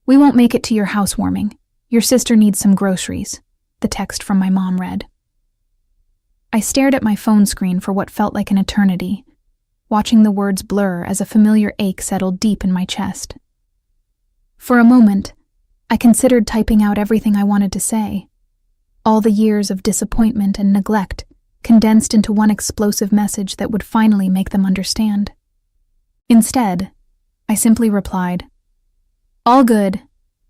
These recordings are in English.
"We won't make it to your housewarming. Your sister needs some groceries," the text from my mom read. I stared at my phone screen for what felt like an eternity, watching the words blur as a familiar ache settled deep in my chest. For a moment, I considered typing out everything I wanted to say. All the years of disappointment and neglect condensed into one explosive message that would finally make them understand. Instead, I simply replied, "All good,"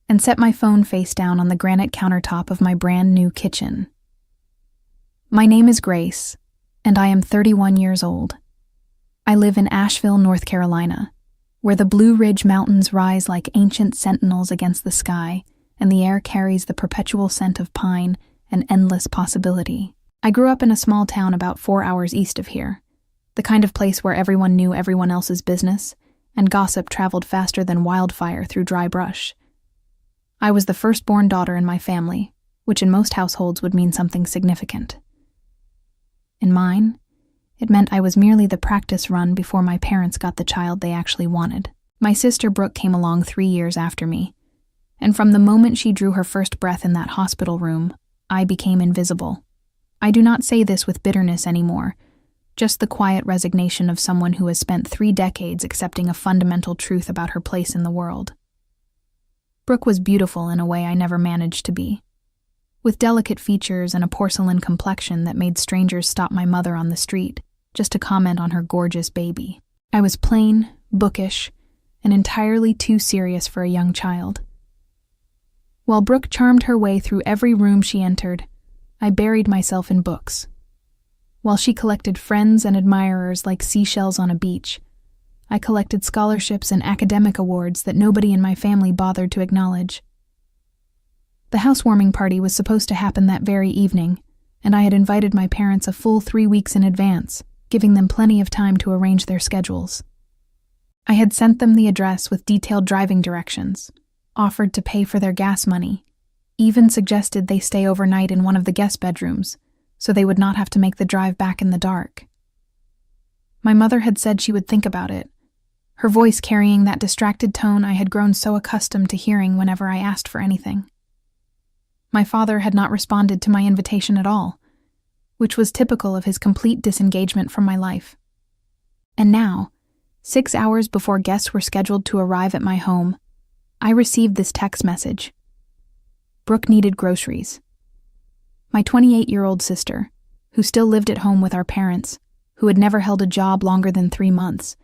and set my phone face down on the granite countertop of my brand new kitchen. My name is Grace, and I am 31 years old. I live in Asheville, North Carolina, where the Blue Ridge Mountains rise like ancient sentinels against the sky, and the air carries the perpetual scent of pine and endless possibility. I grew up in a small town about 4 hours east of here, the kind of place where everyone knew everyone else's business, and gossip traveled faster than wildfire through dry brush. I was the firstborn daughter in my family, which in most households would mean something significant. In mine, it meant I was merely the practice run before my parents got the child they actually wanted. My sister Brooke came along 3 years after me, and from the moment she drew her first breath in that hospital room, I became invisible. I do not say this with bitterness anymore, just the quiet resignation of someone who has spent 3 decades accepting a fundamental truth about her place in the world. Brooke was beautiful in a way I never managed to be, with delicate features and a porcelain complexion that made strangers stop my mother on the street just to comment on her gorgeous baby. I was plain, bookish, and entirely too serious for a young child. While Brooke charmed her way through every room she entered, I buried myself in books. While she collected friends and admirers like seashells on a beach, I collected scholarships and academic awards that nobody in my family bothered to acknowledge. The housewarming party was supposed to happen that very evening, and I had invited my parents a full 3 weeks in advance, giving them plenty of time to arrange their schedules. I had sent them the address with detailed driving directions, offered to pay for their gas money, even suggested they stay overnight in one of the guest bedrooms, so they would not have to make the drive back in the dark. My mother had said she would think about it, her voice carrying that distracted tone I had grown so accustomed to hearing whenever I asked for anything. My father had not responded to my invitation at all, which was typical of his complete disengagement from my life. And now, 6 hours before guests were scheduled to arrive at my home, I received this text message. Brooke needed groceries. My 28-year-old sister, who still lived at home with our parents, who had never held a job longer than 3 months,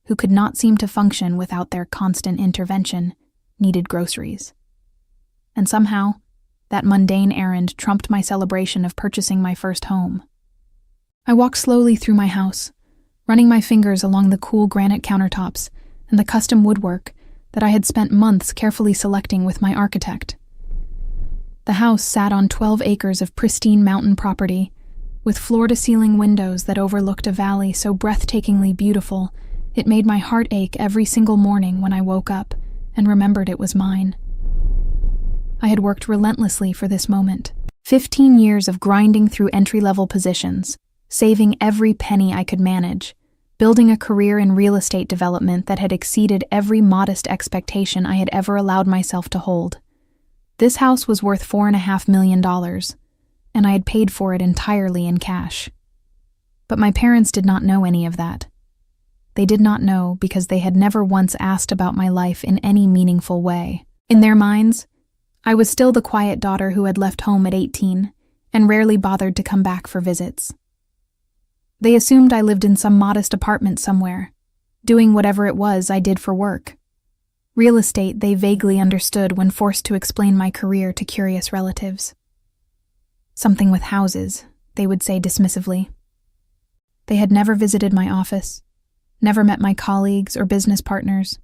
who could not seem to function without their constant intervention, needed groceries. And somehow, that mundane errand trumped my celebration of purchasing my first home. I walked slowly through my house, running my fingers along the cool granite countertops and the custom woodwork that I had spent months carefully selecting with my architect. The house sat on 12 acres of pristine mountain property, with floor-to-ceiling windows that overlooked a valley so breathtakingly beautiful it made my heart ache every single morning when I woke up and remembered it was mine. I had worked relentlessly for this moment. 15 years of grinding through entry-level positions, saving every penny I could manage, building a career in real estate development that had exceeded every modest expectation I had ever allowed myself to hold. This house was worth $4.5 million, and I had paid for it entirely in cash. But my parents did not know any of that. They did not know because they had never once asked about my life in any meaningful way. In their minds, I was still the quiet daughter who had left home at 18 and rarely bothered to come back for visits. They assumed I lived in some modest apartment somewhere, doing whatever it was I did for work. Real estate they vaguely understood when forced to explain my career to curious relatives. Something with houses, they would say dismissively. They had never visited my office, never met my colleagues or business partners,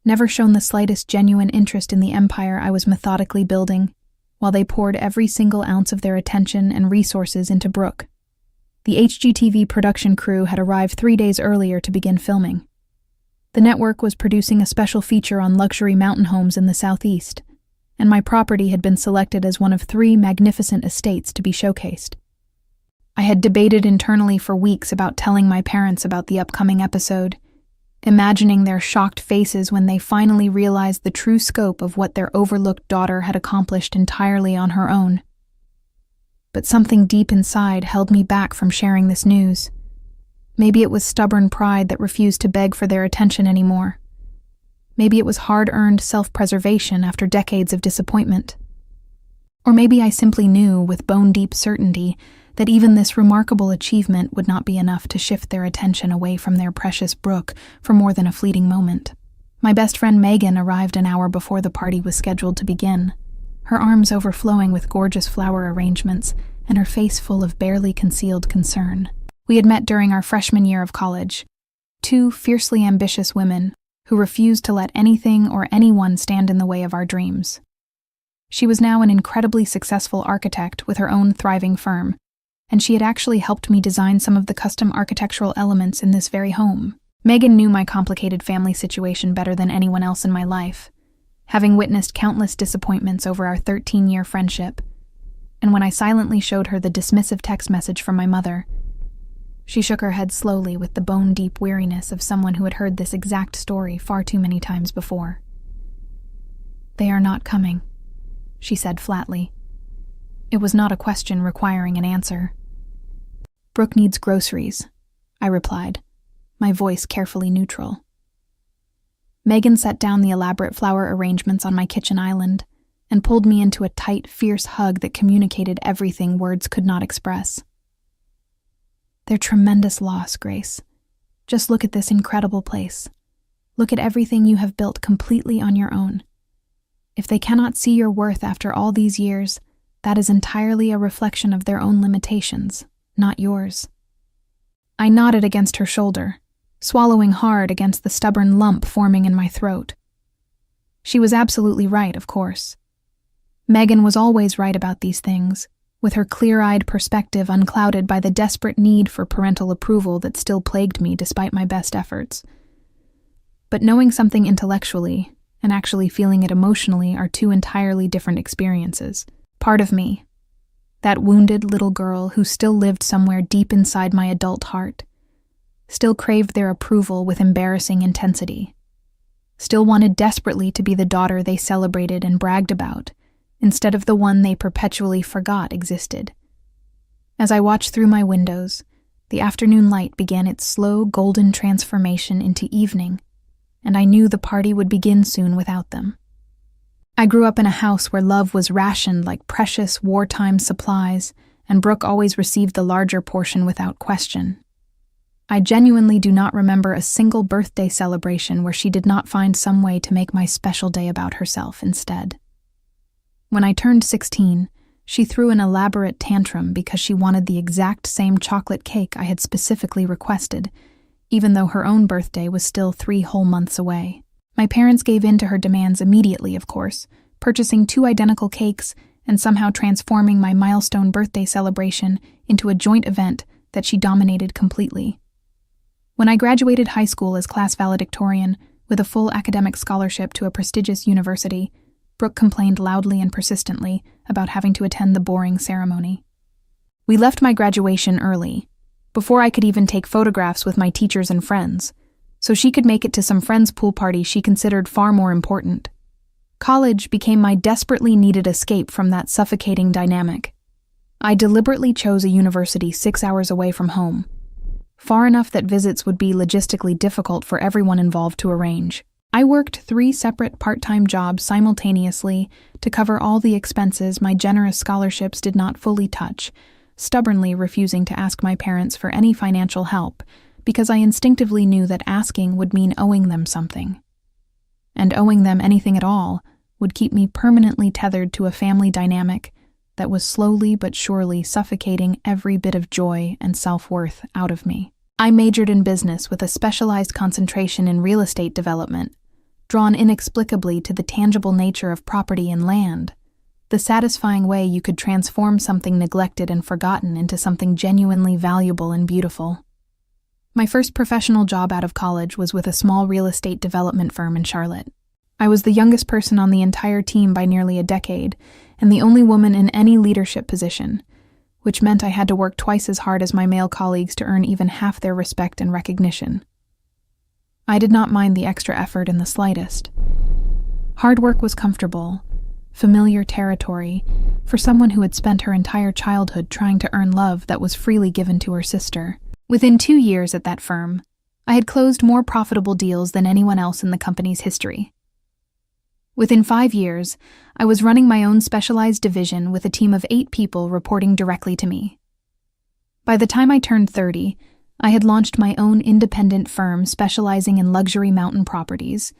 never shown the slightest genuine interest in the empire I was methodically building, while they poured every single ounce of their attention and resources into Brooke. The HGTV production crew had arrived 3 days earlier to begin filming. The network was producing a special feature on luxury mountain homes in the southeast, and my property had been selected as one of 3 magnificent estates to be showcased. I had debated internally for weeks about telling my parents about the upcoming episode, imagining their shocked faces when they finally realized the true scope of what their overlooked daughter had accomplished entirely on her own. But something deep inside held me back from sharing this news. Maybe it was stubborn pride that refused to beg for their attention anymore. Maybe it was hard-earned self-preservation after decades of disappointment. Or maybe I simply knew with bone-deep certainty that even this remarkable achievement would not be enough to shift their attention away from their precious Brooke for more than a fleeting moment. My best friend Megan arrived an hour before the party was scheduled to begin, her arms overflowing with gorgeous flower arrangements and her face full of barely concealed concern. We had met during our freshman year of college, two fiercely ambitious women who refused to let anything or anyone stand in the way of our dreams. She was now an incredibly successful architect with her own thriving firm, and she had actually helped me design some of the custom architectural elements in this very home. Megan knew my complicated family situation better than anyone else in my life, having witnessed countless disappointments over our 13-year friendship, and when I silently showed her the dismissive text message from my mother, she shook her head slowly with the bone-deep weariness of someone who had heard this exact story far too many times before. "They are not coming," she said flatly. It was not a question requiring an answer. "Brooke needs groceries," I replied, my voice carefully neutral. Megan set down the elaborate flower arrangements on my kitchen island and pulled me into a tight, fierce hug that communicated everything words could not express. "They're tremendous loss, Grace. Just look at this incredible place. Look at everything you have built completely on your own. If they cannot see your worth after all these years, that is entirely a reflection of their own limitations, not yours." I nodded against her shoulder, swallowing hard against the stubborn lump forming in my throat. She was absolutely right, of course. Megan was always right about these things, with her clear-eyed perspective unclouded by the desperate need for parental approval that still plagued me despite my best efforts. But knowing something intellectually and actually feeling it emotionally are two entirely different experiences. Part of me, that wounded little girl who still lived somewhere deep inside my adult heart, still craved their approval with embarrassing intensity, still wanted desperately to be the daughter they celebrated and bragged about, instead of the one they perpetually forgot existed. As I watched through my windows, the afternoon light began its slow golden transformation into evening, and I knew the party would begin soon without them. I grew up in a house where love was rationed like precious wartime supplies, and Brooke always received the larger portion without question. I genuinely do not remember a single birthday celebration where she did not find some way to make my special day about herself instead. When I turned 16, she threw an elaborate tantrum because she wanted the exact same chocolate cake I had specifically requested, even though her own birthday was still 3 whole months away. My parents gave in to her demands immediately, of course, purchasing 2 identical cakes and somehow transforming my milestone birthday celebration into a joint event that she dominated completely. When I graduated high school as class valedictorian with a full academic scholarship to a prestigious university, Brooke complained loudly and persistently about having to attend the boring ceremony. We left my graduation early, before I could even take photographs with my teachers and friends, so she could make it to some friend's pool party she considered far more important. College became my desperately needed escape from that suffocating dynamic. I deliberately chose a university 6 hours away from home, far enough that visits would be logistically difficult for everyone involved to arrange. I worked 3 separate part-time jobs simultaneously to cover all the expenses my generous scholarships did not fully touch, stubbornly refusing to ask my parents for any financial help because I instinctively knew that asking would mean owing them something. And owing them anything at all would keep me permanently tethered to a family dynamic that was slowly but surely suffocating every bit of joy and self-worth out of me. I majored in business with a specialized concentration in real estate development, drawn inexplicably to the tangible nature of property and land, the satisfying way you could transform something neglected and forgotten into something genuinely valuable and beautiful. My first professional job out of college was with a small real estate development firm in Charlotte. I was the youngest person on the entire team by nearly a decade, and the only woman in any leadership position, which meant I had to work twice as hard as my male colleagues to earn even half their respect and recognition. I did not mind the extra effort in the slightest. Hard work was comfortable, familiar territory for someone who had spent her entire childhood trying to earn love that was freely given to her sister. Within 2 years at that firm, I had closed more profitable deals than anyone else in the company's history. Within 5 years, I was running my own specialized division with a team of 8 people reporting directly to me. By the time I turned 30, I had launched my own independent firm specializing in luxury mountain properties,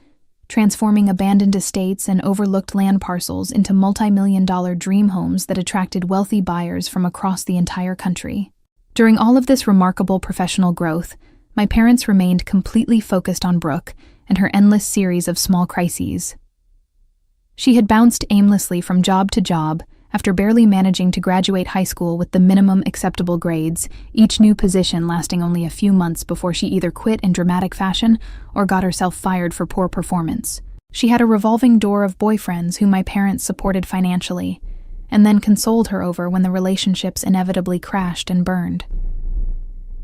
transforming abandoned estates and overlooked land parcels into multi-million-dollar dream homes that attracted wealthy buyers from across the entire country. During all of this remarkable professional growth, my parents remained completely focused on Brooke and her endless series of small crises. She had bounced aimlessly from job to job after barely managing to graduate high school with the minimum acceptable grades, each new position lasting only a few months before she either quit in dramatic fashion or got herself fired for poor performance. She had a revolving door of boyfriends whom my parents supported financially, and then consoled her over when the relationships inevitably crashed and burned.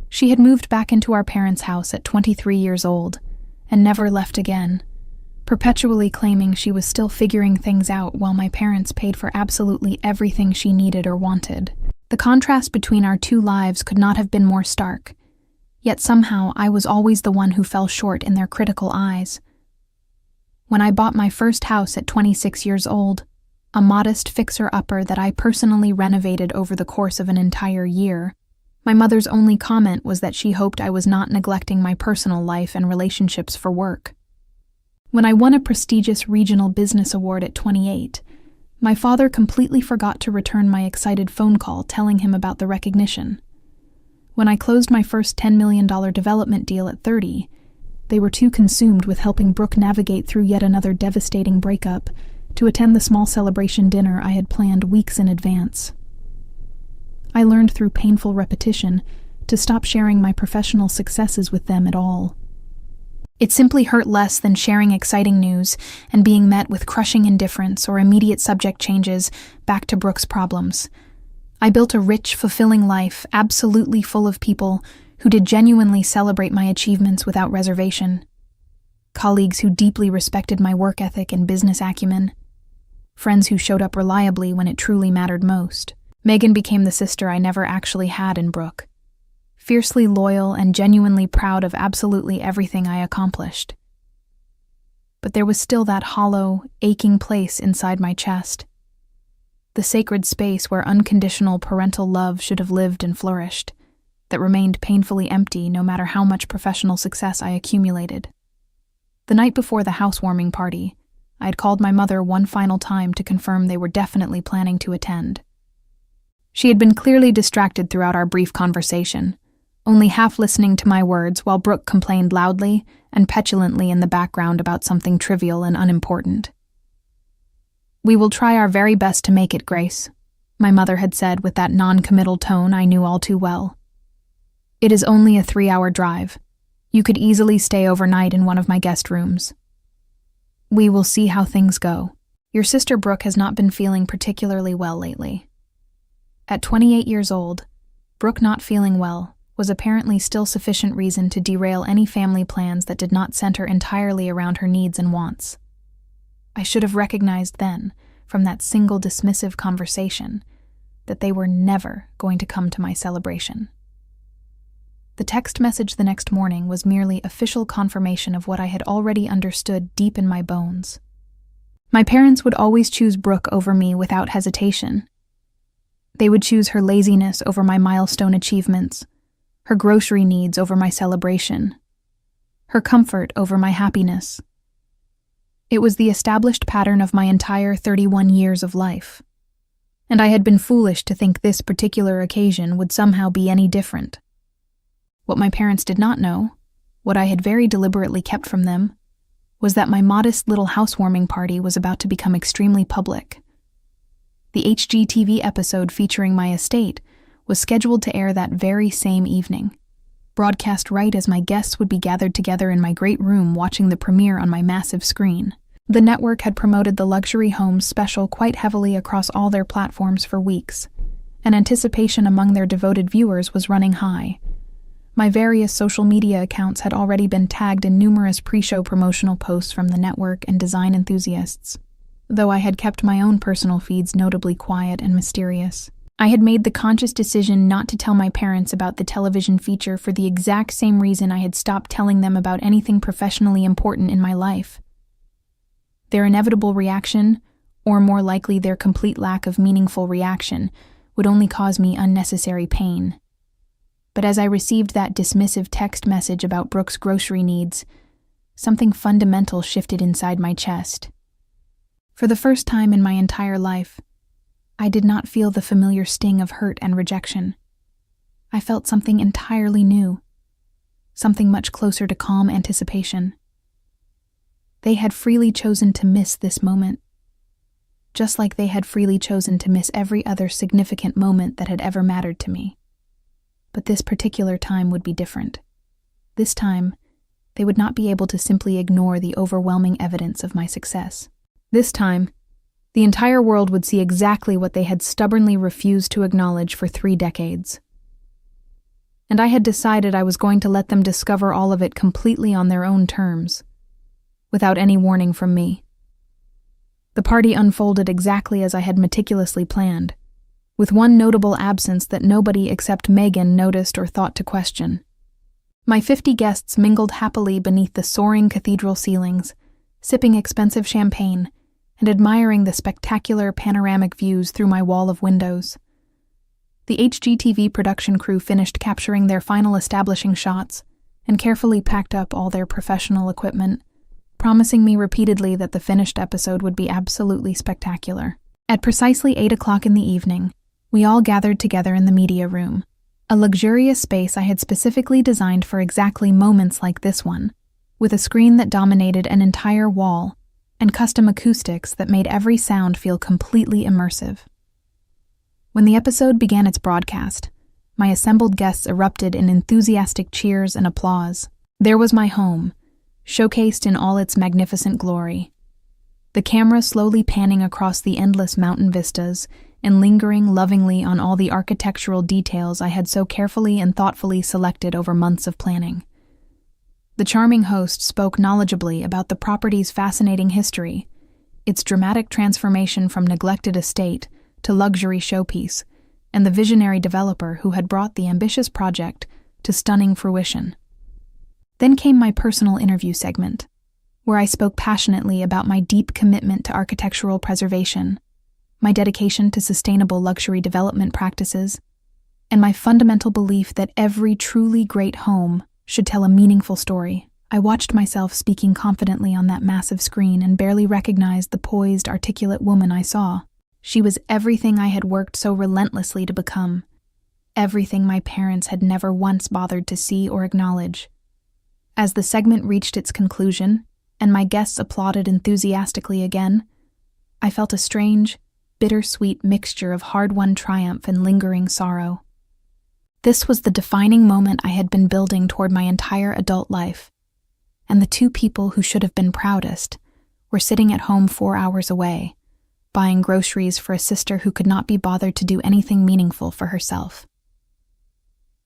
She had moved back into our parents' house at 23 years old and never left again, perpetually claiming she was still figuring things out while my parents paid for absolutely everything she needed or wanted. The contrast between our two lives could not have been more stark, yet somehow I was always the one who fell short in their critical eyes. When I bought my first house at 26 years old, a modest fixer-upper that I personally renovated over the course of an entire year, my mother's only comment was that she hoped I was not neglecting my personal life and relationships for work. When I won a prestigious regional business award at 28, my father completely forgot to return my excited phone call telling him about the recognition. When I closed my first $10 million development deal at 30, they were too consumed with helping Brooke navigate through yet another devastating breakup to attend the small celebration dinner I had planned weeks in advance. I learned through painful repetition to stop sharing my professional successes with them at all. It simply hurt less than sharing exciting news and being met with crushing indifference or immediate subject changes back to Brooke's problems. I built a rich, fulfilling life, absolutely full of people who did genuinely celebrate my achievements without reservation. Colleagues who deeply respected my work ethic and business acumen. Friends who showed up reliably when it truly mattered most. Megan became the sister I never actually had in Brooke. Fiercely loyal and genuinely proud of absolutely everything I accomplished. But there was still that hollow, aching place inside my chest. The sacred space where unconditional parental love should have lived and flourished, that remained painfully empty no matter how much professional success I accumulated. The night before the housewarming party, I had called my mother one final time to confirm they were definitely planning to attend. She had been clearly distracted throughout our brief conversation, only half listening to my words while Brooke complained loudly and petulantly in the background about something trivial and unimportant. "We will try our very best to make it, Grace," my mother had said with that non-committal tone I knew all too well. "It is only a 3-hour drive. You could easily stay overnight in one of my guest rooms. We will see how things go. Your sister Brooke has not been feeling particularly well lately." At 28 years old, Brooke not feeling well was apparently still sufficient reason to derail any family plans that did not center entirely around her needs and wants. I should have recognized then, from that single dismissive conversation, that they were never going to come to my celebration. The text message the next morning was merely official confirmation of what I had already understood deep in my bones. My parents would always choose Brooke over me without hesitation. They would choose her laziness over my milestone achievements, her grocery needs over my celebration, her comfort over my happiness. It was the established pattern of my entire 31 years of life, and I had been foolish to think this particular occasion would somehow be any different. What my parents did not know, what I had very deliberately kept from them, was that my modest little housewarming party was about to become extremely public. The HGTV episode featuring my estate was scheduled to air that very same evening, broadcast right as my guests would be gathered together in my great room watching the premiere on my massive screen. The network had promoted the luxury homes special quite heavily across all their platforms for weeks, and anticipation among their devoted viewers was running high. My various social media accounts had already been tagged in numerous pre-show promotional posts from the network and design enthusiasts, though I had kept my own personal feeds notably quiet and mysterious. I had made the conscious decision not to tell my parents about the television feature for the exact same reason I had stopped telling them about anything professionally important in my life. Their inevitable reaction, or more likely their complete lack of meaningful reaction, would only cause me unnecessary pain. But as I received that dismissive text message about Brooke's grocery needs, something fundamental shifted inside my chest. For the first time in my entire life, I did not feel the familiar sting of hurt and rejection. I felt something entirely new, something much closer to calm anticipation. They had freely chosen to miss this moment, just like they had freely chosen to miss every other significant moment that had ever mattered to me. But this particular time would be different. This time, they would not be able to simply ignore the overwhelming evidence of my success. This time, the entire world would see exactly what they had stubbornly refused to acknowledge for 3 decades. And I had decided I was going to let them discover all of it completely on their own terms, without any warning from me. The party unfolded exactly as I had meticulously planned, with one notable absence that nobody except Megan noticed or thought to question. My 50 guests mingled happily beneath the soaring cathedral ceilings, sipping expensive champagne and admiring the spectacular panoramic views through my wall of windows. The HGTV production crew finished capturing their final establishing shots and carefully packed up all their professional equipment, promising me repeatedly that the finished episode would be absolutely spectacular. At precisely 8 o'clock in the evening, we all gathered together in the media room, a luxurious space I had specifically designed for exactly moments like this one, with a screen that dominated an entire wall and custom acoustics that made every sound feel completely immersive. When the episode began its broadcast, my assembled guests erupted in enthusiastic cheers and applause. There was my home, showcased in all its magnificent glory. The camera slowly panning across the endless mountain vistas and lingering lovingly on all the architectural details I had so carefully and thoughtfully selected over months of planning. The charming host spoke knowledgeably about the property's fascinating history, its dramatic transformation from neglected estate to luxury showpiece, and the visionary developer who had brought the ambitious project to stunning fruition. Then came my personal interview segment, where I spoke passionately about my deep commitment to architectural preservation, my dedication to sustainable luxury development practices, and my fundamental belief that every truly great home should tell a meaningful story. I watched myself speaking confidently on that massive screen and barely recognized the poised, articulate woman I saw. She was everything I had worked so relentlessly to become, everything my parents had never once bothered to see or acknowledge. As the segment reached its conclusion, and my guests applauded enthusiastically again, I felt a strange, bittersweet mixture of hard-won triumph and lingering sorrow. This was the defining moment I had been building toward my entire adult life, and the 2 people who should have been proudest were sitting at home 4 hours away, buying groceries for a sister who could not be bothered to do anything meaningful for herself.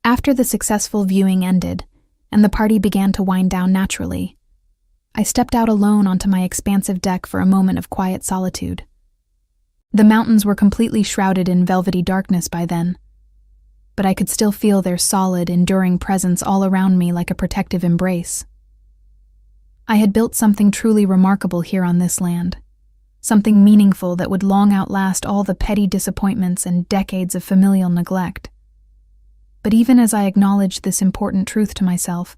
After the successful viewing ended, and the party began to wind down naturally, I stepped out alone onto my expansive deck for a moment of quiet solitude. The mountains were completely shrouded in velvety darkness by then, but I could still feel their solid, enduring presence all around me like a protective embrace. I had built something truly remarkable here on this land, something meaningful that would long outlast all the petty disappointments and decades of familial neglect. But even as I acknowledged this important truth to myself,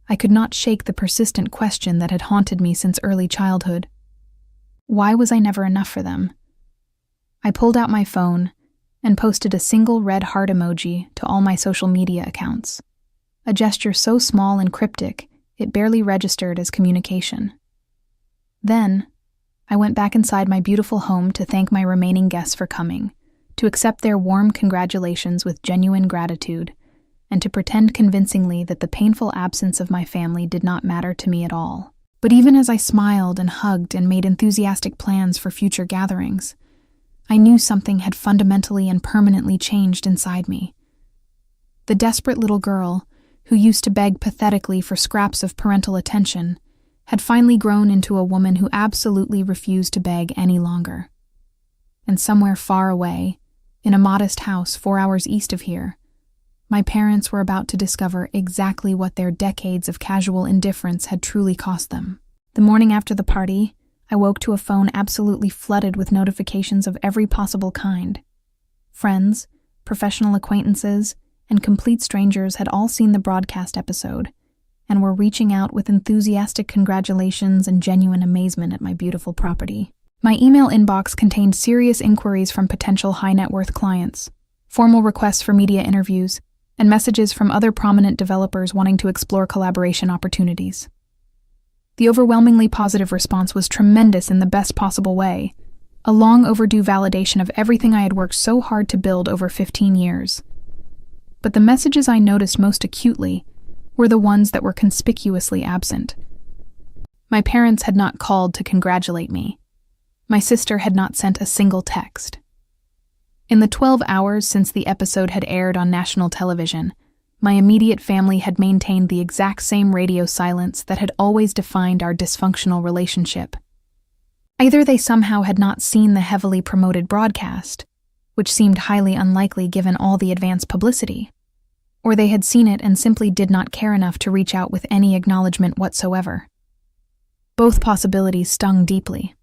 I could not shake the persistent question that had haunted me since early childhood. Why was I never enough for them? I pulled out my phone and posted a single red heart emoji to all my social media accounts, a gesture so small and cryptic it barely registered as communication. Then, I went back inside my beautiful home to thank my remaining guests for coming, to accept their warm congratulations with genuine gratitude, and to pretend convincingly that the painful absence of my family did not matter to me at all. But even as I smiled and hugged and made enthusiastic plans for future gatherings, I knew something had fundamentally and permanently changed inside me. The desperate little girl, who used to beg pathetically for scraps of parental attention, had finally grown into a woman who absolutely refused to beg any longer. And somewhere far away, in a modest house 4 hours east of here, my parents were about to discover exactly what their decades of casual indifference had truly cost them. The morning after the party, I woke to a phone absolutely flooded with notifications of every possible kind. Friends, professional acquaintances, and complete strangers had all seen the broadcast episode and were reaching out with enthusiastic congratulations and genuine amazement at my beautiful property. My email inbox contained serious inquiries from potential high-net-worth clients, formal requests for media interviews, and messages from other prominent developers wanting to explore collaboration opportunities. The overwhelmingly positive response was tremendous in the best possible way, a long overdue validation of everything I had worked so hard to build over 15 years. But the messages I noticed most acutely were the ones that were conspicuously absent. My parents had not called to congratulate me. My sister had not sent a single text. In the 12 hours since the episode had aired on national television, my immediate family had maintained the exact same radio silence that had always defined our dysfunctional relationship. Either they somehow had not seen the heavily promoted broadcast, which seemed highly unlikely given all the advance publicity, or they had seen it and simply did not care enough to reach out with any acknowledgement whatsoever. Both possibilities stung deeply,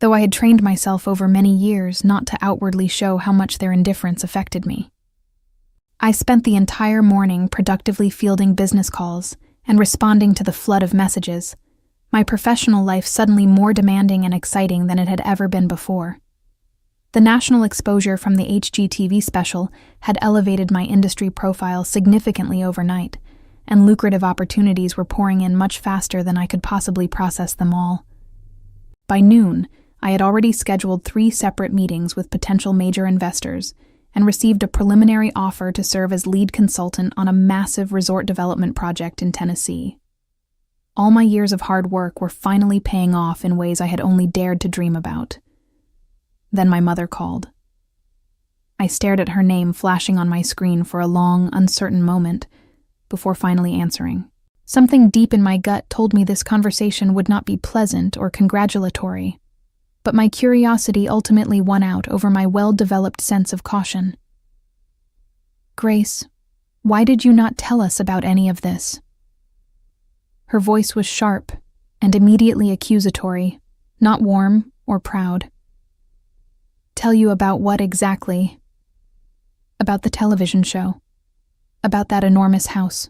though I had trained myself over many years not to outwardly show how much their indifference affected me. I spent the entire morning productively fielding business calls and responding to the flood of messages, my professional life suddenly more demanding and exciting than it had ever been before. The national exposure from the HGTV special had elevated my industry profile significantly overnight, and lucrative opportunities were pouring in much faster than I could possibly process them all. By noon, I had already scheduled 3 separate meetings with potential major investors and received a preliminary offer to serve as lead consultant on a massive resort development project in Tennessee. All my years of hard work were finally paying off in ways I had only dared to dream about. Then my mother called. I stared at her name flashing on my screen for a long, uncertain moment before finally answering. Something deep in my gut told me this conversation would not be pleasant or congratulatory, but my curiosity ultimately won out over my well-developed sense of caution. "Grace, why did you not tell us about any of this?" Her voice was sharp and immediately accusatory, not warm or proud. "Tell you about what exactly?" "About the television show. About that enormous house.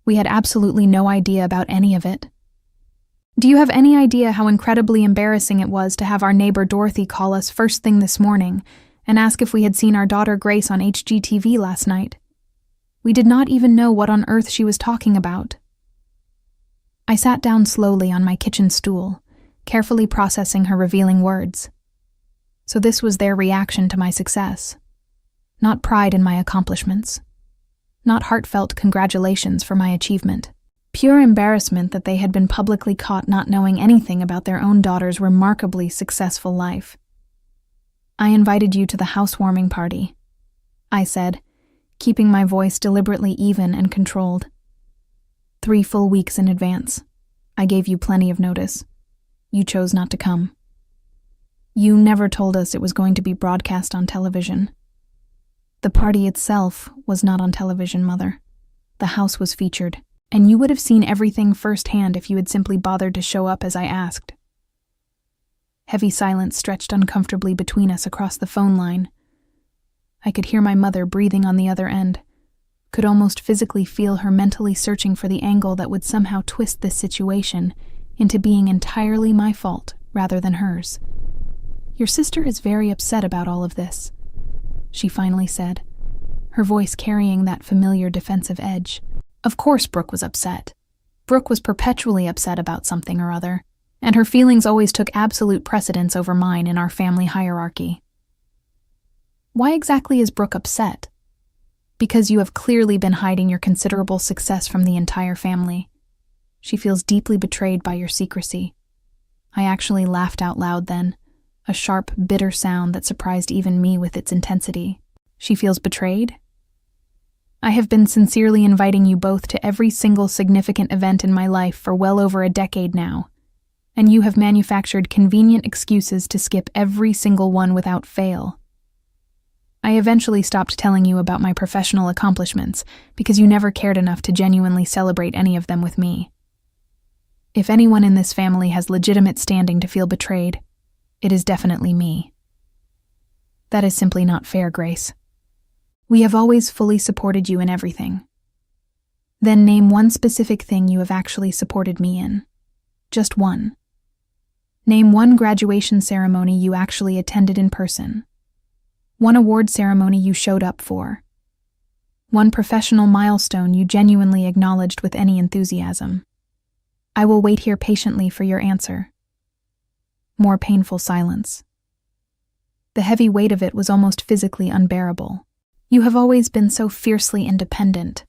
We had absolutely no idea about any of it. Do you have any idea how incredibly embarrassing it was to have our neighbor Dorothy call us first thing this morning and ask if we had seen our daughter Grace on HGTV last night? We did not even know what on earth she was talking about." I sat down slowly on my kitchen stool, carefully processing her revealing words. So this was their reaction to my success. Not pride in my accomplishments. Not heartfelt congratulations for my achievement. Pure embarrassment that they had been publicly caught not knowing anything about their own daughter's remarkably successful life. "I invited you to the housewarming party," I said, keeping my voice deliberately even and controlled. 3 full weeks in advance. I gave you plenty of notice. You chose not to come. You never told us it was going to be broadcast on television. The party itself was not on television, Mother. The house was featured, and you would have seen everything firsthand if you had simply bothered to show up as I asked. Heavy silence stretched uncomfortably between us across the phone line. I could hear my mother breathing on the other end, could almost physically feel her mentally searching for the angle that would somehow twist this situation into being entirely my fault rather than hers. "Your sister is very upset about all of this," she finally said, her voice carrying that familiar defensive edge. Of course Brooke was upset. Brooke was perpetually upset about something or other, and her feelings always took absolute precedence over mine in our family hierarchy. "Why exactly is Brooke upset?" "Because you have clearly been hiding your considerable success from the entire family. She feels deeply betrayed by your secrecy." I actually laughed out loud then, a sharp, bitter sound that surprised even me with its intensity. "She feels betrayed?" I have been sincerely inviting you both to every single significant event in my life for well over a decade now, and you have manufactured convenient excuses to skip every single one without fail. I eventually stopped telling you about my professional accomplishments because you never cared enough to genuinely celebrate any of them with me. If anyone in this family has legitimate standing to feel betrayed, it is definitely me. That is simply not fair, Grace. We have always fully supported you in everything. Then name one specific thing you have actually supported me in. Just one. Name one graduation ceremony you actually attended in person. One award ceremony you showed up for. One professional milestone you genuinely acknowledged with any enthusiasm. I will wait here patiently for your answer. More painful silence. The heavy weight of it was almost physically unbearable. You have always been so fiercely independent,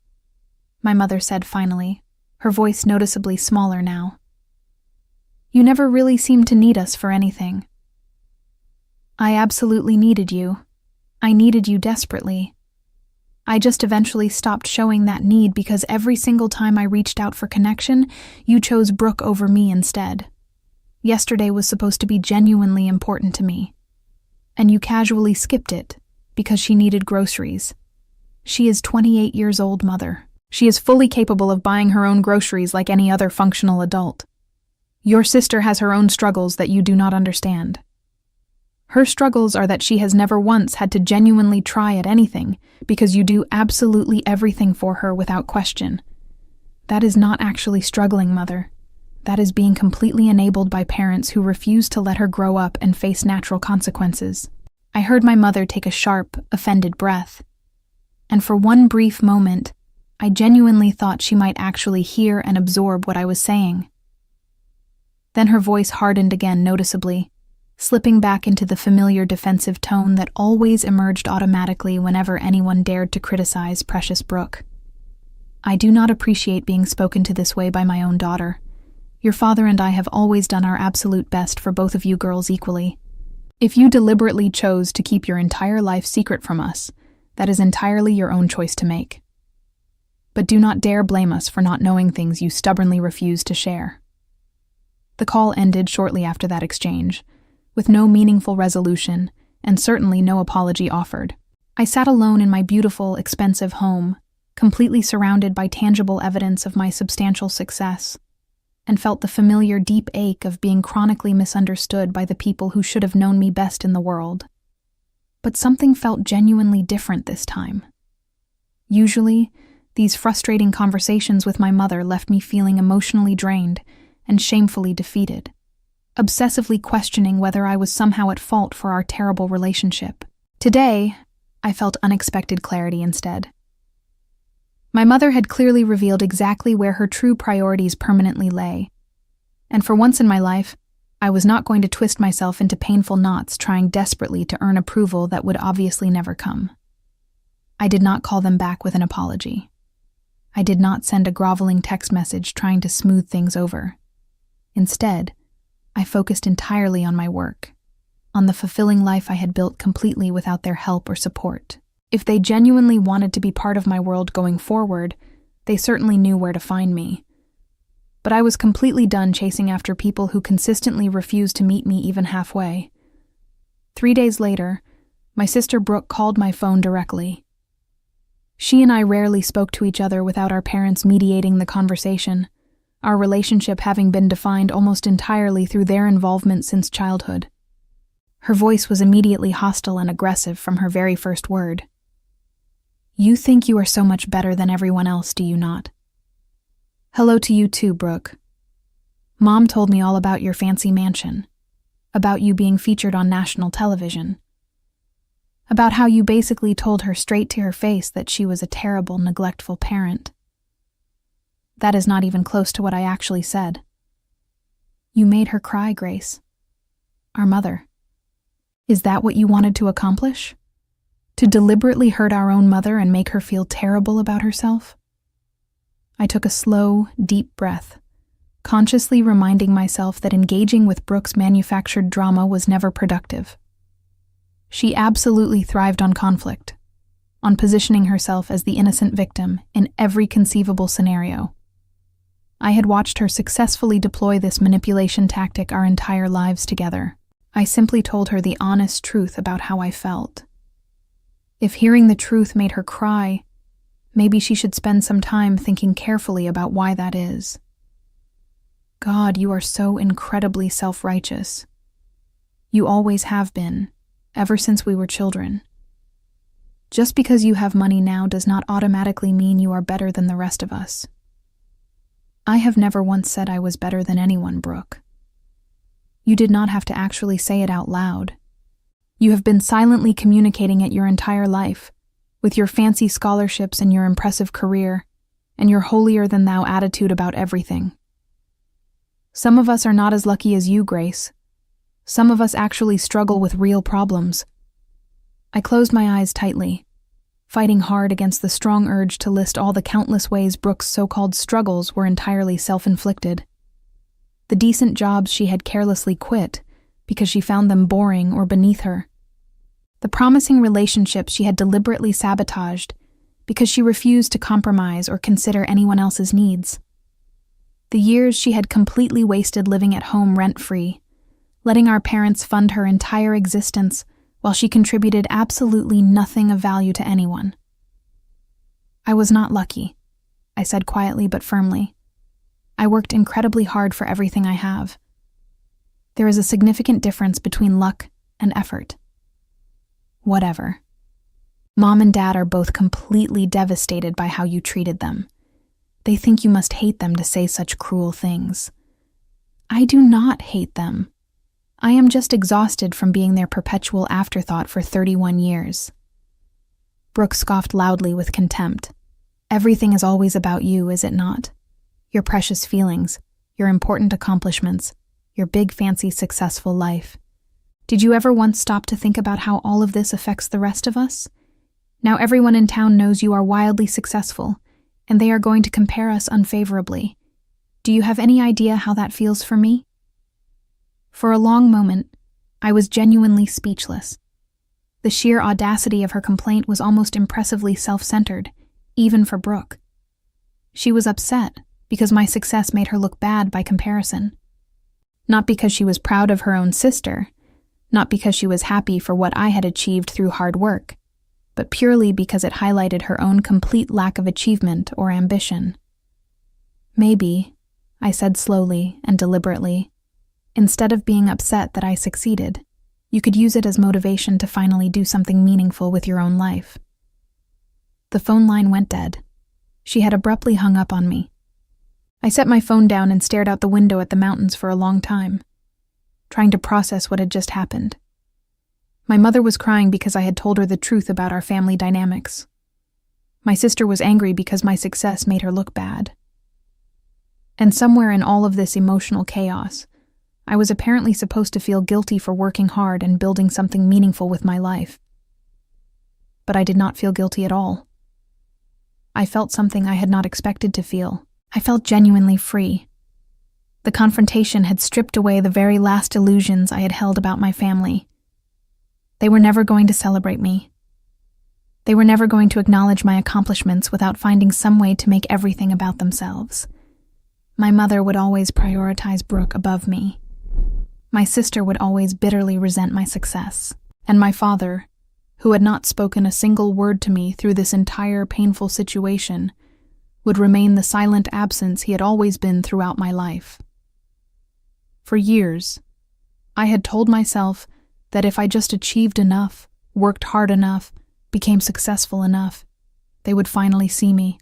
my mother said finally, her voice noticeably smaller now. You never really seemed to need us for anything. I absolutely needed you. I needed you desperately. I just eventually stopped showing that need because every single time I reached out for connection, you chose Brooke over me instead. Yesterday was supposed to be genuinely important to me, and you casually skipped it because she needed groceries. She is 28 years old, Mother. She is fully capable of buying her own groceries like any other functional adult. Your sister has her own struggles that you do not understand. Her struggles are that she has never once had to genuinely try at anything because you do absolutely everything for her without question. That is not actually struggling, Mother. That is being completely enabled by parents who refuse to let her grow up and face natural consequences. I heard my mother take a sharp, offended breath. And for one brief moment, I genuinely thought she might actually hear and absorb what I was saying. Then her voice hardened again noticeably, slipping back into the familiar defensive tone that always emerged automatically whenever anyone dared to criticize precious Brooke. I do not appreciate being spoken to this way by my own daughter. Your father and I have always done our absolute best for both of you girls equally. If you deliberately chose to keep your entire life secret from us, that is entirely your own choice to make. But do not dare blame us for not knowing things you stubbornly refuse to share. The call ended shortly after that exchange, with no meaningful resolution and certainly no apology offered. I sat alone in my beautiful, expensive home, completely surrounded by tangible evidence of my substantial success, and felt the familiar deep ache of being chronically misunderstood by the people who should have known me best in the world. But something felt genuinely different this time. Usually, these frustrating conversations with my mother left me feeling emotionally drained and shamefully defeated, obsessively questioning whether I was somehow at fault for our terrible relationship. Today, I felt unexpected clarity instead. My mother had clearly revealed exactly where her true priorities permanently lay, and for once in my life, I was not going to twist myself into painful knots trying desperately to earn approval that would obviously never come. I did not call them back with an apology. I did not send a groveling text message trying to smooth things over. Instead, I focused entirely on my work, on the fulfilling life I had built completely without their help or support. If they genuinely wanted to be part of my world going forward, they certainly knew where to find me. But I was completely done chasing after people who consistently refused to meet me even halfway. 3 days later, my sister Brooke called my phone directly. She and I rarely spoke to each other without our parents mediating the conversation, our relationship having been defined almost entirely through their involvement since childhood. Her voice was immediately hostile and aggressive from her very first word. You think you are so much better than everyone else, do you not? Hello to you too, Brooke. Mom told me all about your fancy mansion, about you being featured on national television, about how you basically told her straight to her face that she was a terrible, neglectful parent. That is not even close to what I actually said. You made her cry, Grace. Our mother. Is that what you wanted to accomplish? To deliberately hurt our own mother and make her feel terrible about herself? I took a slow, deep breath, consciously reminding myself that engaging with Brooke's manufactured drama was never productive. She absolutely thrived on conflict. on positioning herself as the innocent victim in every conceivable scenario. I had watched her successfully deploy this manipulation tactic our entire lives together. I simply told her the honest truth about how I felt. If hearing the truth made her cry, maybe she should spend some time thinking carefully about why that is. God, you are so incredibly self-righteous. You always have been, ever since we were children. Just because you have money now does not automatically mean you are better than the rest of us. I have never once said I was better than anyone, Brooke. You did not have to actually say it out loud. You have been silently communicating it your entire life, with your fancy scholarships and your impressive career, and your holier-than-thou attitude about everything. Some of us are not as lucky as you, Grace. Some of us actually struggle with real problems. I closed my eyes tightly, fighting hard against the strong urge to list all the countless ways Brooke's so-called struggles were entirely self-inflicted. The decent jobs she had carelessly quit because she found them boring or beneath her. The promising relationships she had deliberately sabotaged because she refused to compromise or consider anyone else's needs. The years she had completely wasted living at home rent-free, letting our parents fund her entire existence while she contributed absolutely nothing of value to anyone. I was not lucky, I said quietly but firmly. I worked incredibly hard for everything I have. There is a significant difference between luck and effort. Whatever. Mom and Dad are both completely devastated by how you treated them. They think you must hate them to say such cruel things. I do not hate them. I am just exhausted from being their perpetual afterthought for 31 years. Brooke scoffed loudly with contempt. Everything is always about you, is it not? Your precious feelings, your important accomplishments, your big fancy successful life. Did you ever once stop to think about how all of this affects the rest of us? Now everyone in town knows you are wildly successful, and they are going to compare us unfavorably. Do you have any idea how that feels for me? For a long moment, I was genuinely speechless. The sheer audacity of her complaint was almost impressively self-centered, even for Brooke. She was upset because my success made her look bad by comparison. Not because she was proud of her own sister, not because she was happy for what I had achieved through hard work, but purely because it highlighted her own complete lack of achievement or ambition. Maybe, I said slowly and deliberately, instead of being upset that I succeeded, you could use it as motivation to finally do something meaningful with your own life. The phone line went dead. She had abruptly hung up on me. I set my phone down and stared out the window at the mountains for a long time, trying to process what had just happened. My mother was crying because I had told her the truth about our family dynamics. My sister was angry because my success made her look bad. And somewhere in all of this emotional chaos, I was apparently supposed to feel guilty for working hard and building something meaningful with my life. But I did not feel guilty at all. I felt something I had not expected to feel. I felt genuinely free. The confrontation had stripped away the very last illusions I had held about my family. They were never going to celebrate me. They were never going to acknowledge my accomplishments without finding some way to make everything about themselves. My mother would always prioritize Brooke above me. My sister would always bitterly resent my success. And my father, who had not spoken a single word to me through this entire painful situation, would remain the silent absence he had always been throughout my life. For years, I had told myself that if I just achieved enough, worked hard enough, became successful enough, they would finally see me,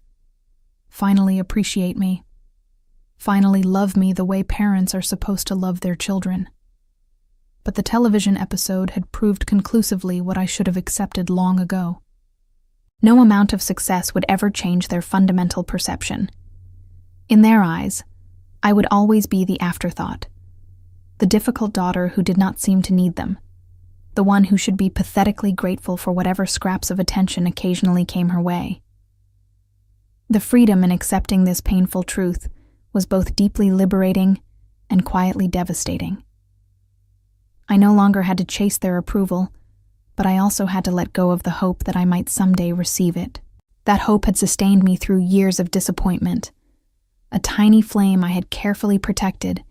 finally appreciate me, finally love me the way parents are supposed to love their children. But the television episode had proved conclusively what I should have accepted long ago. No amount of success would ever change their fundamental perception. In their eyes, I would always be the afterthought, the difficult daughter who did not seem to need them, the one who should be pathetically grateful for whatever scraps of attention occasionally came her way. The freedom in accepting this painful truth was both deeply liberating and quietly devastating. I no longer had to chase their approval, but I also had to let go of the hope that I might someday receive it. That hope had sustained me through years of disappointment. A tiny flame I had carefully protected,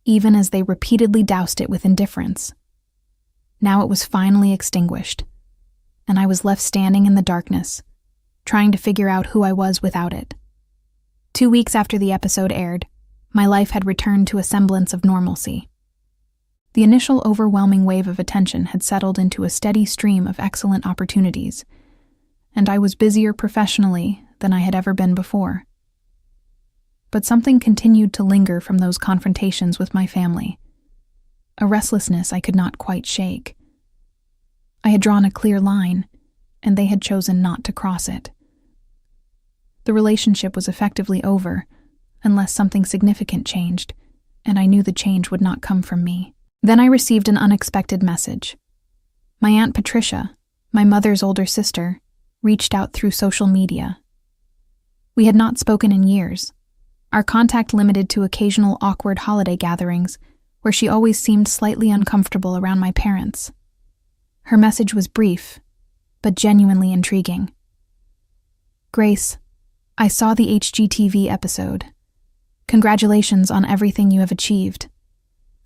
even as they repeatedly doused it with indifference. Now it was finally extinguished, and I was left standing in the darkness, trying to figure out who I was without it. 2 weeks after the episode aired, my life had returned to a semblance of normalcy. The initial overwhelming wave of attention had settled into a steady stream of excellent opportunities, and I was busier professionally than I had ever been before. But something continued to linger from those confrontations with my family, a restlessness I could not quite shake. I had drawn a clear line, and they had chosen not to cross it. The relationship was effectively over, unless something significant changed, and I knew the change would not come from me. Then I received an unexpected message. My Aunt Patricia, my mother's older sister, reached out through social media. We had not spoken in years, our contact limited to occasional awkward holiday gatherings where she always seemed slightly uncomfortable around my parents. Her message was brief, but genuinely intriguing. Grace, I saw the HGTV episode. Congratulations on everything you have achieved.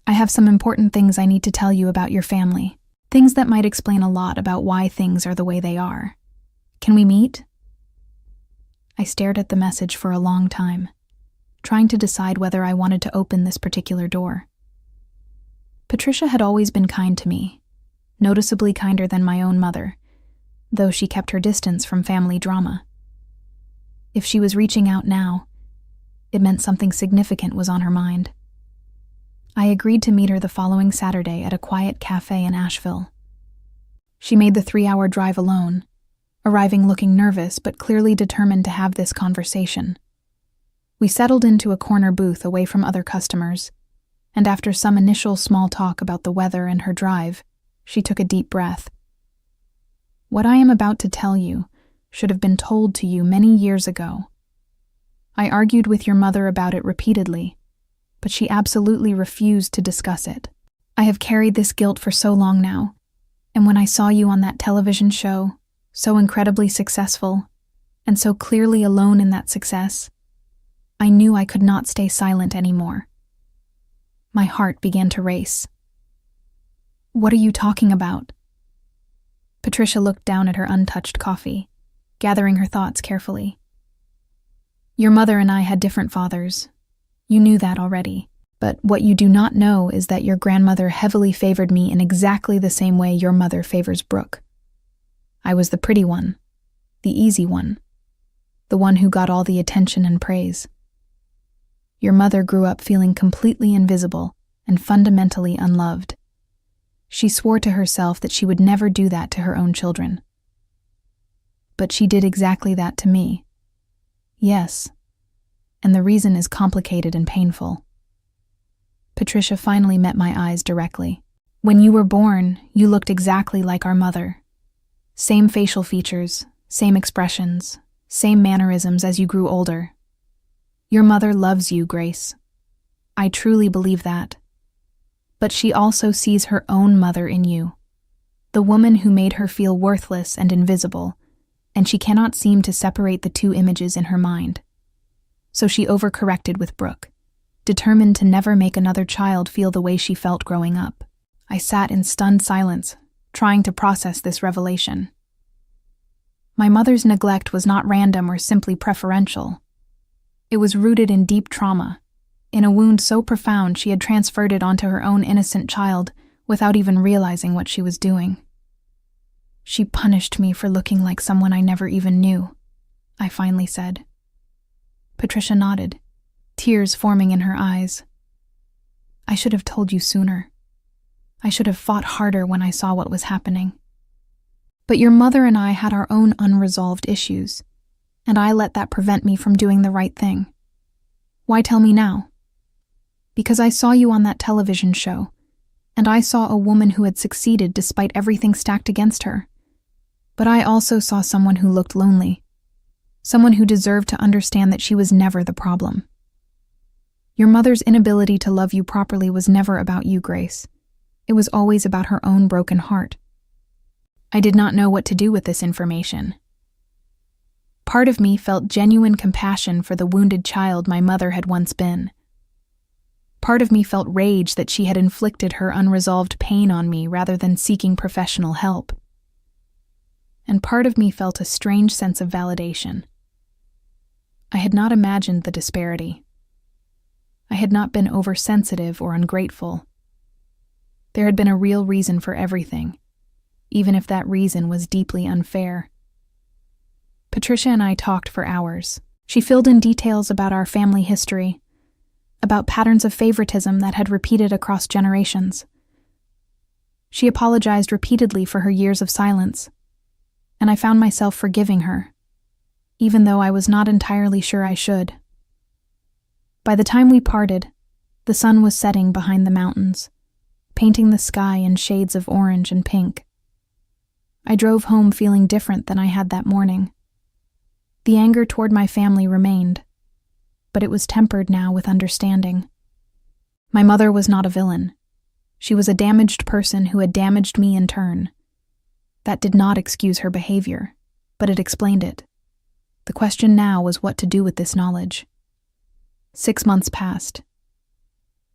I have some important things I need to tell you about your family, things that might explain a lot about why things are the way they are. Can we meet? I stared at the message for a long time, trying to decide whether I wanted to open this particular door. Patricia had always been kind to me, noticeably kinder than my own mother, though she kept her distance from family drama. If she was reaching out now, it meant something significant was on her mind. I agreed to meet her the following Saturday at a quiet cafe in Asheville. She made the 3-hour drive alone, arriving looking nervous but clearly determined to have this conversation. We settled into a corner booth away from other customers, and after some initial small talk about the weather and her drive, she took a deep breath. What I am about to tell you should have been told to you many years ago. I argued with your mother about it repeatedly, but she absolutely refused to discuss it. I have carried this guilt for so long now, and when I saw you on that television show, so incredibly successful, and so clearly alone in that success, I knew I could not stay silent anymore. My heart began to race. What are you talking about? Patricia looked down at her untouched coffee, gathering her thoughts carefully. Your mother and I had different fathers. You knew that already. But what you do not know is that your grandmother heavily favored me in exactly the same way your mother favors Brooke. I was the pretty one, the easy one, the one who got all the attention and praise. Your mother grew up feeling completely invisible and fundamentally unloved. She swore to herself that she would never do that to her own children. But she did exactly that to me. Yes, and the reason is complicated and painful. Patricia finally met my eyes directly. When you were born, you looked exactly like our mother. Same facial features, same expressions, same mannerisms as you grew older. Your mother loves you, Grace. I truly believe that. But she also sees her own mother in you, the woman who made her feel worthless and invisible, and she cannot seem to separate the two images in her mind. So she overcorrected with Brooke, determined to never make another child feel the way she felt growing up. I sat in stunned silence, trying to process this revelation. My mother's neglect was not random or simply preferential. It was rooted in deep trauma, in a wound so profound she had transferred it onto her own innocent child without even realizing what she was doing. She punished me for looking like someone I never even knew, I finally said. Patricia nodded, tears forming in her eyes. I should have told you sooner. I should have fought harder when I saw what was happening. But your mother and I had our own unresolved issues, and I let that prevent me from doing the right thing. Why tell me now? Because I saw you on that television show, and I saw a woman who had succeeded despite everything stacked against her. But I also saw someone who looked lonely, someone who deserved to understand that she was never the problem. Your mother's inability to love you properly was never about you, Grace. It was always about her own broken heart. I did not know what to do with this information. Part of me felt genuine compassion for the wounded child my mother had once been. Part of me felt rage that she had inflicted her unresolved pain on me rather than seeking professional help. And part of me felt a strange sense of validation. I had not imagined the disparity. I had not been oversensitive or ungrateful. There had been a real reason for everything, even if that reason was deeply unfair. Patricia and I talked for hours. She filled in details about our family history, about patterns of favoritism that had repeated across generations. She apologized repeatedly for her years of silence, and I found myself forgiving her, even though I was not entirely sure I should. By the time we parted, the sun was setting behind the mountains, painting the sky in shades of orange and pink. I drove home feeling different than I had that morning. The anger toward my family remained, but it was tempered now with understanding. My mother was not a villain. She was a damaged person who had damaged me in turn. That did not excuse her behavior, but it explained it. The question now was what to do with this knowledge. 6 months passed.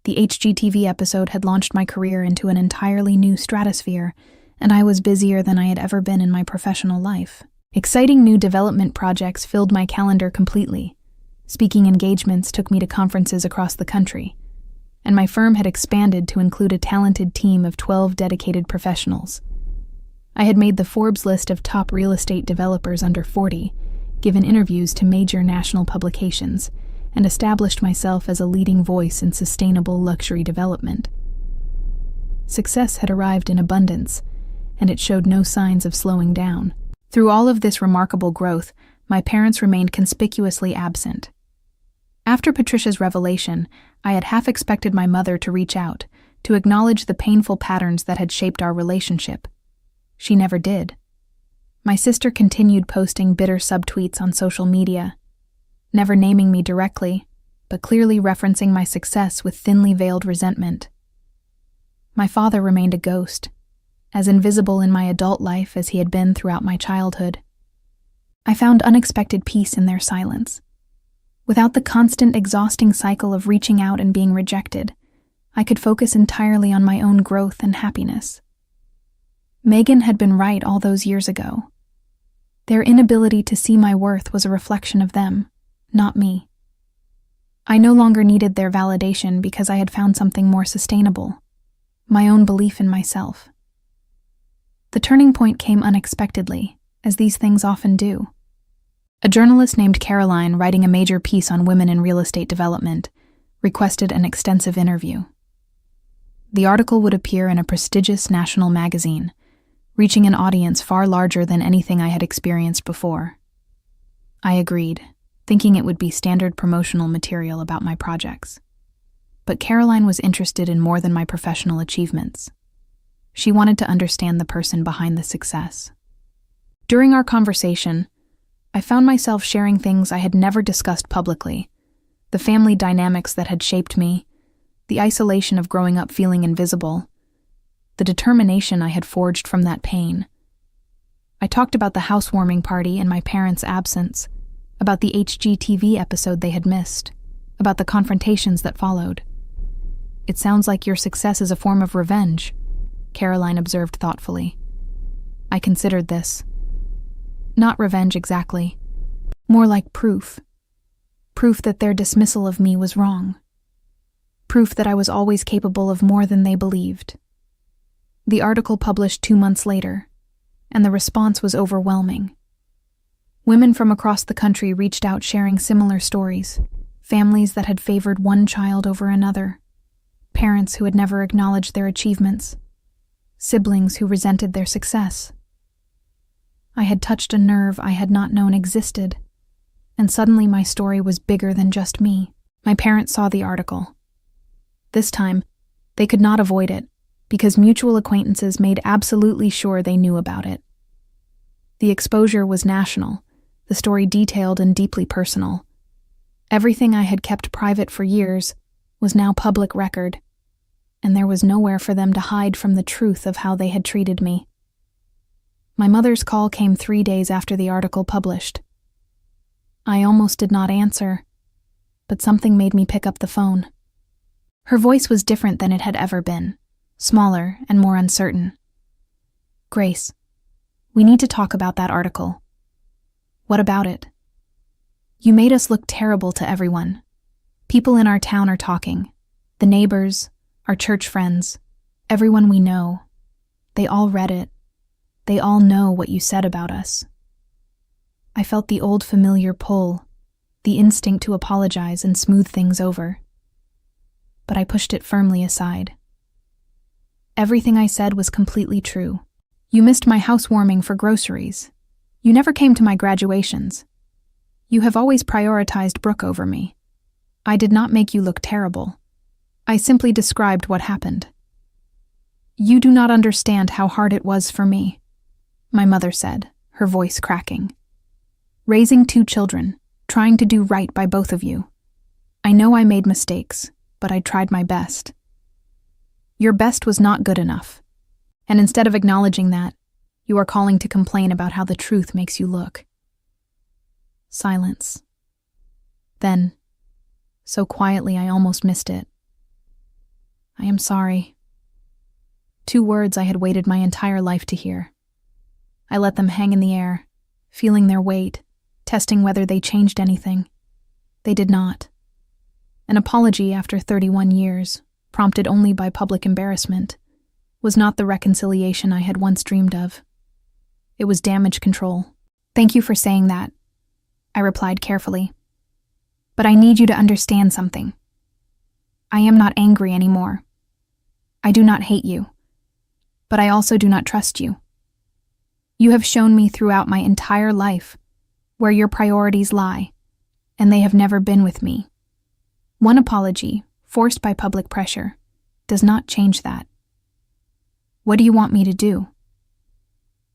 The HGTV episode had launched my career into an entirely new stratosphere, and I was busier than I had ever been in my professional life. Exciting new development projects filled my calendar completely. Speaking engagements took me to conferences across the country, and my firm had expanded to include a talented team of 12 dedicated professionals. I had made the Forbes list of top real estate developers under 40, given interviews to major national publications, and established myself as a leading voice in sustainable luxury development. Success had arrived in abundance, and it showed no signs of slowing down. Through all of this remarkable growth, my parents remained conspicuously absent. After Patricia's revelation, I had half expected my mother to reach out, to acknowledge the painful patterns that had shaped our relationship. She never did. My sister continued posting bitter subtweets on social media, never naming me directly, but clearly referencing my success with thinly veiled resentment. My father remained a ghost, as invisible in my adult life as he had been throughout my childhood. I found unexpected peace in their silence. Without the constant, exhausting cycle of reaching out and being rejected, I could focus entirely on my own growth and happiness. Megan had been right all those years ago. Their inability to see my worth was a reflection of them, not me. I no longer needed their validation because I had found something more sustainable, my own belief in myself. The turning point came unexpectedly, as these things often do. A journalist named Caroline, writing a major piece on women in real estate development, requested an extensive interview. The article would appear in a prestigious national magazine, reaching an audience far larger than anything I had experienced before. I agreed, thinking it would be standard promotional material about my projects. But Caroline was interested in more than my professional achievements. She wanted to understand the person behind the success. During our conversation, I found myself sharing things I had never discussed publicly: the family dynamics that had shaped me, the isolation of growing up feeling invisible, the determination I had forged from that pain. I talked about the housewarming party and my parents' absence, about the HGTV episode they had missed, about the confrontations that followed. "It sounds like your success is a form of revenge," Caroline observed thoughtfully. I considered this. Not revenge exactly, more like proof. Proof that their dismissal of me was wrong. Proof that I was always capable of more than they believed. The article published 2 months later, and the response was overwhelming. Women from across the country reached out sharing similar stories, families that had favored one child over another, parents who had never acknowledged their achievements, siblings who resented their success. I had touched a nerve I had not known existed, and suddenly my story was bigger than just me. My parents saw the article. This time, they could not avoid it, because mutual acquaintances made absolutely sure they knew about it. The exposure was national, the story detailed and deeply personal. Everything I had kept private for years was now public record, and there was nowhere for them to hide from the truth of how they had treated me. My mother's call came 3 days after the article published. I almost did not answer, but something made me pick up the phone. Her voice was different than it had ever been, smaller and more uncertain. "Grace, we need to talk about that article." "What about it?" "You made us look terrible to everyone. People in our town are talking. The neighbors, our church friends, everyone we know. They all read it. They all know what you said about us." I felt the old familiar pull, the instinct to apologize and smooth things over. But I pushed it firmly aside. Everything I said was completely true. You missed my housewarming for groceries. You never came to my graduations. You have always prioritized Brooke over me. I did not make you look terrible. I simply described what happened. "You do not understand how hard it was for me," my mother said, her voice cracking. "Raising 2 children, trying to do right by both of you. I know I made mistakes, but I tried my best. Your best was not good enough. And instead of acknowledging that, you are calling to complain about how the truth makes you look." Silence. Then, so quietly I almost missed it, "I am sorry." 2 words I had waited my entire life to hear. I let them hang in the air, feeling their weight, testing whether they changed anything. They did not. An apology after 31 years, prompted only by public embarrassment, was not the reconciliation I had once dreamed of. It was damage control. "Thank you for saying that," I replied carefully. "But I need you to understand something. I am not angry anymore. I do not hate you. But I also do not trust you. You have shown me throughout my entire life where your priorities lie, and they have never been with me. One apology, forced by public pressure, does not change that. What do you want me to do?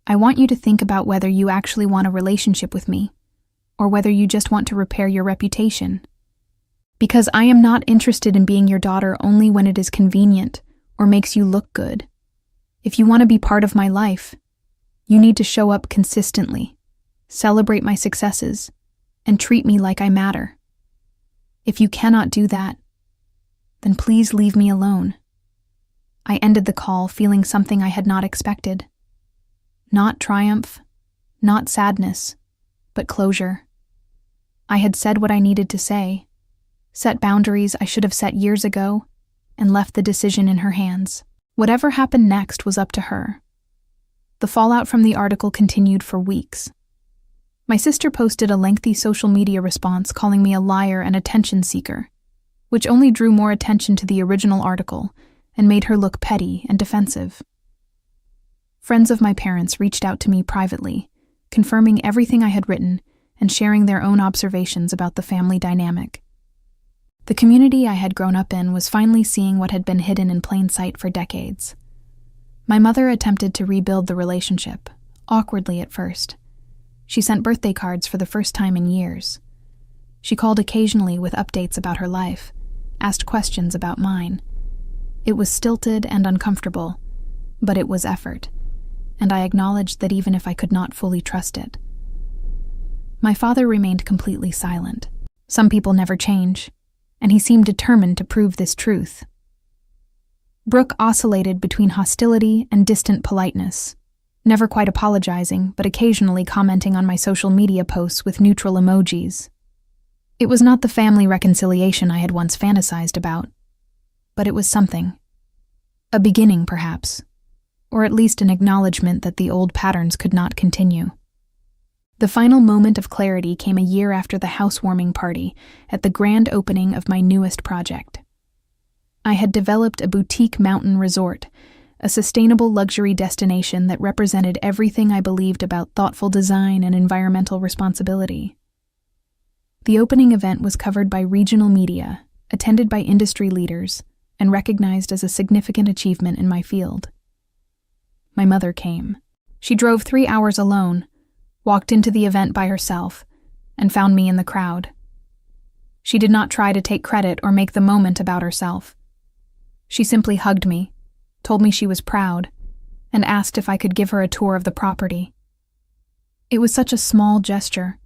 I want you to think about whether you actually want a relationship with me, or whether you just want to repair your reputation. Because I am not interested in being your daughter only when it is convenient or makes you look good. If you want to be part of my life, you need to show up consistently, celebrate my successes, and treat me like I matter. If you cannot do that, then please leave me alone." I ended the call feeling something I had not expected. Not triumph, not sadness, but closure. I had said what I needed to say, set boundaries I should have set years ago, and left the decision in her hands. Whatever happened next was up to her. The fallout from the article continued for weeks. My sister posted a lengthy social media response calling me a liar and attention seeker, which only drew more attention to the original article and made her look petty and defensive. Friends of my parents reached out to me privately, confirming everything I had written and sharing their own observations about the family dynamic. The community I had grown up in was finally seeing what had been hidden in plain sight for decades. My mother attempted to rebuild the relationship, awkwardly at first. She sent birthday cards for the first time in years. She called occasionally with updates about her life, asked questions about mine. It was stilted and uncomfortable, but it was effort, and I acknowledged that even if I could not fully trust it. My father remained completely silent. Some people never change, and he seemed determined to prove this truth. Brooke oscillated between hostility and distant politeness, never quite apologizing, but occasionally commenting on my social media posts with neutral emojis. It was not the family reconciliation I had once fantasized about, but it was something. A beginning, perhaps, or at least an acknowledgement that the old patterns could not continue. The final moment of clarity came a year after the housewarming party at the grand opening of my newest project. I had developed a boutique mountain resort, a sustainable luxury destination that represented everything I believed about thoughtful design and environmental responsibility. The opening event was covered by regional media, attended by industry leaders, and recognized as a significant achievement in my field. My mother came. She drove 3 hours alone, walked into the event by herself, and found me in the crowd. She did not try to take credit or make the moment about herself. She simply hugged me, told me she was proud, and asked if I could give her a tour of the property. It was such a small gesture,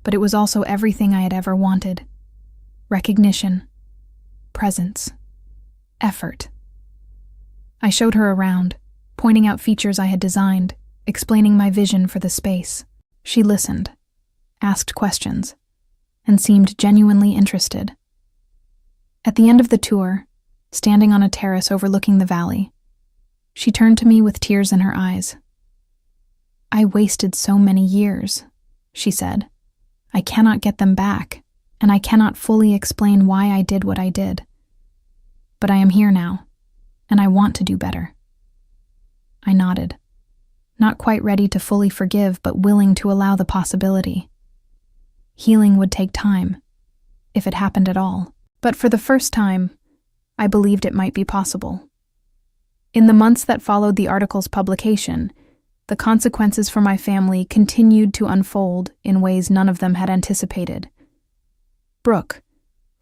but it was also everything I had ever wanted. Recognition, presence, effort. I showed her around, pointing out features I had designed, explaining my vision for the space. She listened, asked questions, and seemed genuinely interested. At the end of the tour, standing on a terrace overlooking the valley, she turned to me with tears in her eyes. "I wasted so many years," she said. "I cannot get them back, and I cannot fully explain why I did what I did. But I am here now, and I want to do better." I nodded, not quite ready to fully forgive, but willing to allow the possibility. Healing would take time, if it happened at all. But for the first time, I believed it might be possible. In the months that followed the article's publication, the consequences for my family continued to unfold in ways none of them had anticipated. Brooke,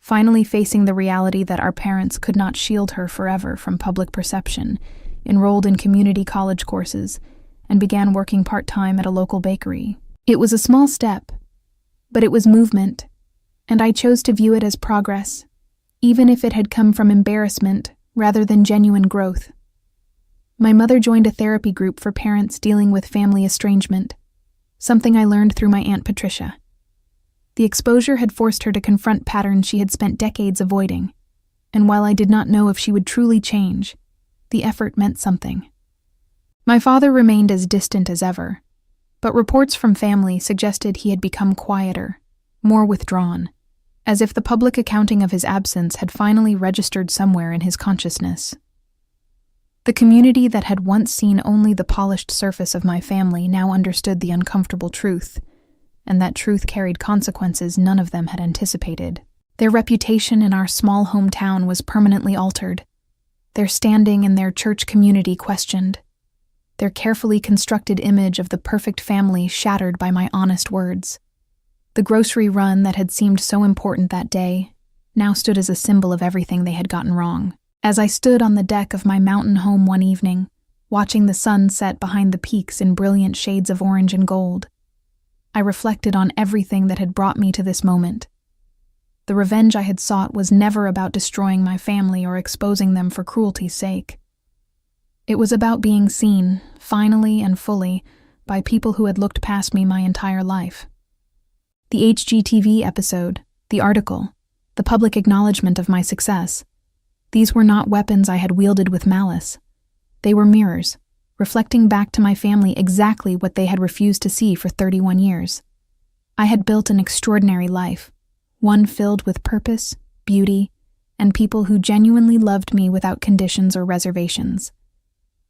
finally facing the reality that our parents could not shield her forever from public perception, enrolled in community college courses, and began working part-time at a local bakery. It was a small step, but it was movement, and I chose to view it as progress, even if it had come from embarrassment rather than genuine growth. My mother joined a therapy group for parents dealing with family estrangement, something I learned through my Aunt Patricia. The exposure had forced her to confront patterns she had spent decades avoiding, and while I did not know if she would truly change, the effort meant something. My father remained as distant as ever, but reports from family suggested he had become quieter, more withdrawn, as if the public accounting of his absence had finally registered somewhere in his consciousness. The community that had once seen only the polished surface of my family now understood the uncomfortable truth, and that truth carried consequences none of them had anticipated. Their reputation in our small hometown was permanently altered, their standing in their church community questioned, their carefully constructed image of the perfect family shattered by my honest words. The grocery run that had seemed so important that day now stood as a symbol of everything they had gotten wrong. As I stood on the deck of my mountain home one evening, watching the sun set behind the peaks in brilliant shades of orange and gold, I reflected on everything that had brought me to this moment. The revenge I had sought was never about destroying my family or exposing them for cruelty's sake. It was about being seen, finally and fully, by people who had looked past me my entire life. The HGTV episode, the article, the public acknowledgement of my success, these were not weapons I had wielded with malice. They were mirrors, reflecting back to my family exactly what they had refused to see for 31 years. I had built an extraordinary life, one filled with purpose, beauty, and people who genuinely loved me without conditions or reservations.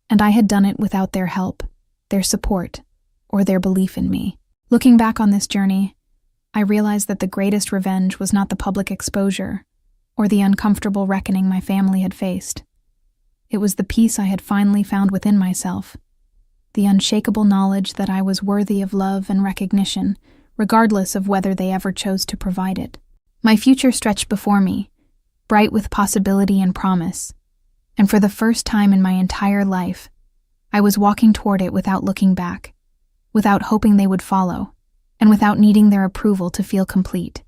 And I had done it without their help, their support, or their belief in me. Looking back on this journey, I realized that the greatest revenge was not the public exposure or the uncomfortable reckoning my family had faced. It was the peace I had finally found within myself, the unshakable knowledge that I was worthy of love and recognition, regardless of whether they ever chose to provide it. My future stretched before me, bright with possibility and promise, and for the first time in my entire life, I was walking toward it without looking back, without hoping they would follow, and without needing their approval to feel complete.